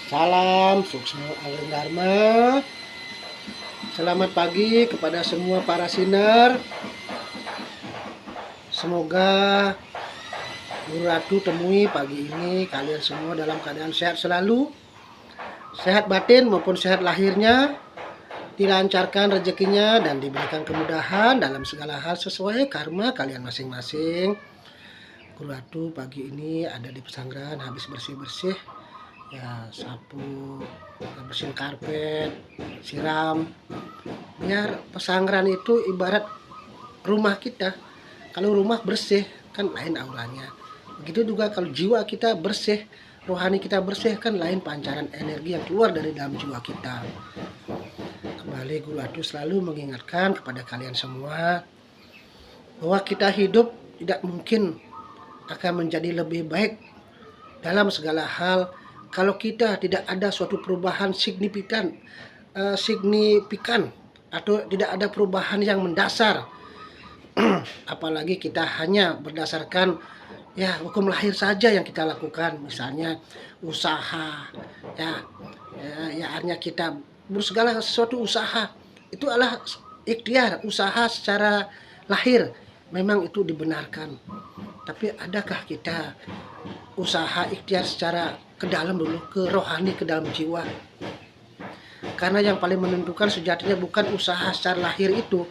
Salam Suksma Aling Dharma. Selamat pagi kepada semua para sinar. Semoga Guru Ratu temui pagi ini kalian semua dalam keadaan sehat selalu, sehat batin maupun sehat lahirnya, dilancarkan rezekinya dan diberikan kemudahan dalam segala hal sesuai karma kalian masing-masing. Guru Ratu pagi ini ada di pesantren habis bersih-bersih, ya sapu, bersihin karpet, siram. Biar pesantren itu ibarat rumah kita. Kalau rumah bersih kan lain auranya. Begitu juga kalau jiwa kita bersih, rohani kita bersih kan lain pancaran energi yang keluar dari dalam jiwa kita. Kembali Guru Ratu selalu mengingatkan kepada kalian semua bahwa kita hidup tidak mungkin akan menjadi lebih baik dalam segala hal kalau kita tidak ada suatu perubahan signifikan atau tidak ada perubahan yang mendasar. Apalagi kita hanya berdasarkan hukum lahir saja yang kita lakukan, misalnya usaha, hanya kita bersegala sesuatu usaha itu adalah ikhtiar, usaha secara lahir memang itu dibenarkan. Tapi adakah kita usaha ikhtiar secara ke dalam dulu, ke rohani, ke dalam jiwa? Karena yang paling menentukan sejatinya bukan usaha secara lahir itu.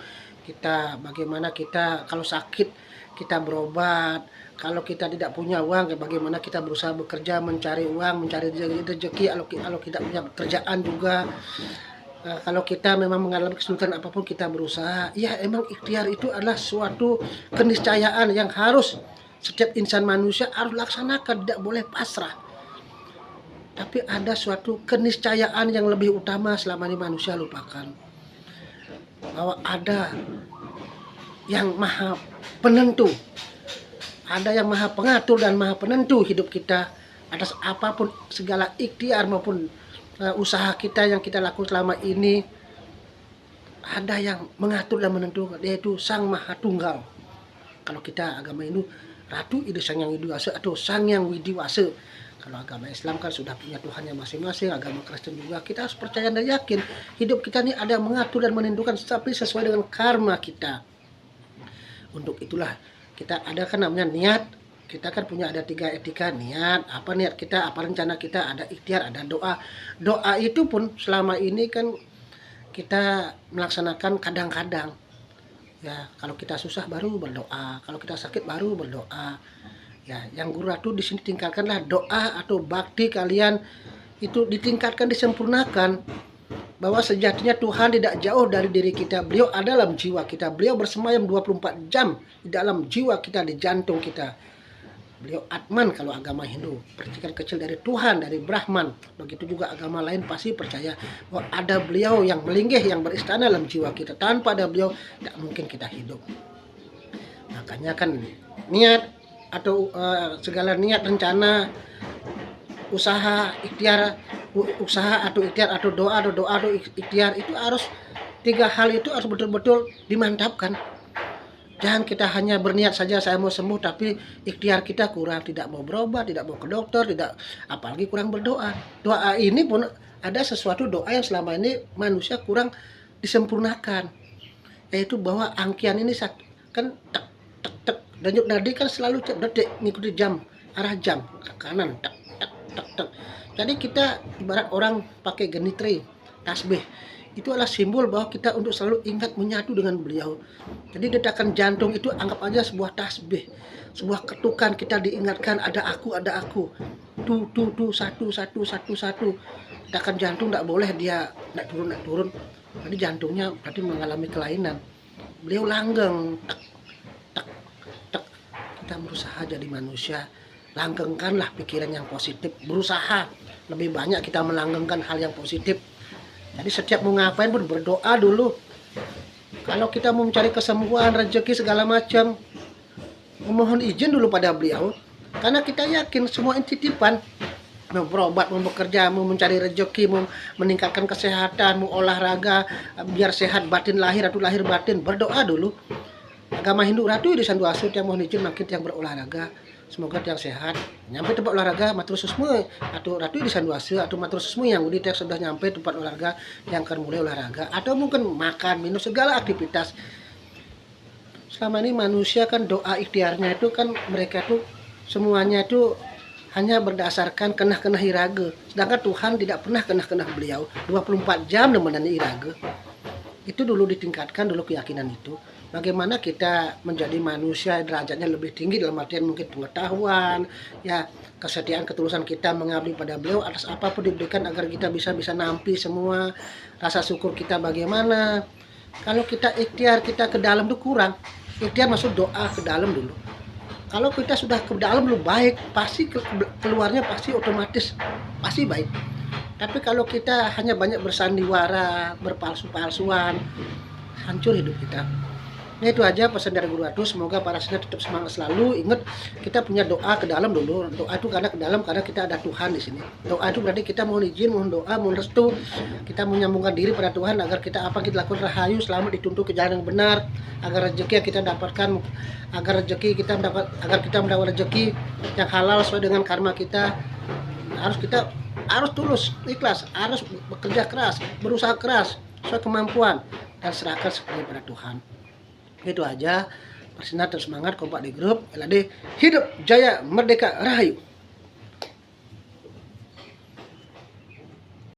Bagaimana kita kalau sakit kita berobat, kalau kita tidak punya uang bagaimana kita berusaha bekerja mencari uang, mencari rezeki, kalau tidak punya pekerjaan juga. Kalau kita memang mengalami kesulitan apapun kita berusaha. Ya emang ikhtiar itu adalah suatu keniscayaan yang harus setiap insan manusia harus laksanakan, tidak boleh pasrah. Tapi ada suatu keniscayaan yang lebih utama selama ini manusia lupakan. Bahwa ada yang maha penentu, ada yang maha pengatur dan maha penentu hidup kita atas apapun segala ikhtiar maupun usaha kita yang kita lakukan selama ini. Ada yang mengatur dan menentukan, yaitu Sang Maha Tunggal. Kalau kita agama Hindu, Ratu Ida Sang Yang Widiwasa atau Sang Yang Widiwasa. Kalau agama Islam kan sudah punya Tuhannya masing-masing, agama Kristen juga. Kita harus percaya dan yakin hidup kita ini ada yang mengatur dan menentukan tapi sesuai dengan karma kita. Untuk itulah kita ada kan namanya niat. Kita kan punya ada 3 etika, niat, apa niat kita, apa rencana kita, ada ikhtiar, ada doa. Doa itu pun selama ini kan kita melaksanakan kadang-kadang. Ya, kalau kita susah baru berdoa, kalau kita sakit baru berdoa. Ya, yang Guru Ratu di sini tingkatkanlah doa atau bakti kalian itu ditingkatkan, disempurnakan. Bahwa sejatinya Tuhan tidak jauh dari diri kita. Beliau ada dalam jiwa kita. Beliau bersemayam 24 jam di dalam jiwa kita, di jantung kita. Beliau Atman kalau agama Hindu, percikan kecil dari Tuhan, dari Brahman. Begitu juga agama lain pasti percaya bahwa ada beliau yang melinggih, yang beristana dalam jiwa kita. Tanpa ada beliau tidak mungkin kita hidup. Makanya kan niat atau segala niat, rencana, usaha atau doa atau ikhtiar itu harus 3 hal itu harus betul-betul dimantapkan. Jangan kita hanya berniat saja saya mau sembuh tapi ikhtiar kita kurang, tidak mau berobat, tidak mau ke dokter, apalagi kurang berdoa. Doa ini pun ada sesuatu doa yang selama ini manusia kurang disempurnakan. Yaitu bahwa angkian ini kan tek tek tek, denyut nadi kan selalu detik ngikuti jam, arah jam ke kanan tek tek tek tek. Jadi kita ibarat orang pakai genitri, tasbih. Itu adalah simbol bahwa kita untuk selalu ingat menyatu dengan beliau. Jadi detakan jantung itu anggap aja sebuah tasbih, sebuah ketukan, kita diingatkan ada aku. Tuh, satu. Detakan jantung tidak boleh dia tidak turun. Jadi jantungnya berarti mengalami kelainan. Beliau langgeng, tek tek tek. Kita berusaha jadi manusia, langgengkanlah pikiran yang positif, berusaha lebih banyak kita melanggengkan hal yang positif. Jadi setiap mau ngapain pun berdoa dulu. Kalau kita mau mencari kesembuhan, rezeki segala macam, memohon izin dulu pada beliau. Karena kita yakin semua ini titipan. Mau berobat, mau bekerja, mau mencari rezeki, mau meningkatkan kesehatan, mau olahraga, biar sehat batin lahir atau lahir batin, berdoa dulu. Agama Hindu Ratu Ida Sang Widiwasa yang mohon izin makin yang berolahraga. semoga tiang sehat nyampe tempat olahraga matur semua atau ratu di sanduase atau matur semua yang udah sudah nyampe tempat olahraga yang akan mulai olahraga atau mungkin makan minum segala aktivitas. Selama ini manusia kan doa ikhtiarnya itu kan mereka tuh semuanya itu hanya berdasarkan kenah-kenah iraga, sedangkan Tuhan tidak pernah kenah-kenah beliau 24 jam nemenani iraga. Itu dulu ditingkatkan dulu keyakinan itu. Bagaimana kita menjadi manusia derajatnya lebih tinggi dalam artian mungkin pengetahuan, ya kesetiaan ketulusan kita mengabdi pada beliau atas apapun diberikan agar kita bisa nampi semua. Rasa syukur kita bagaimana. Kalau kita ikhtiar kita ke dalam itu kurang. Ikhtiar masuk doa ke dalam dulu. Kalau kita sudah ke dalam lu baik, pasti keluarnya pasti otomatis pasti baik. Tapi kalau kita hanya banyak bersandiwara, berpalsu-palsuan, hancur hidup kita. Nah itu aja pesan dari Guru Atu. Semoga para senior tetap semangat selalu. Ingat kita punya doa ke dalam dulu. Doa itu karena ke dalam karena kita ada Tuhan di sini. Doa itu berarti kita mohon izin, mohon doa, mohon restu. Kita menyambungkan diri pada Tuhan agar kita apa kita lakukan rahayu selamat dituntut ke jalan yang benar. Agar rezeki yang kita dapatkan, agar kita mendapat rezeki yang halal sesuai dengan karma kita. Kita harus tulus, ikhlas, harus bekerja keras, berusaha keras sesuai kemampuan dan serahkan sepenuhnya pada Tuhan. Itu aja. Persinar terus semangat, kompak di grup. LAD hidup jaya merdeka rahayu.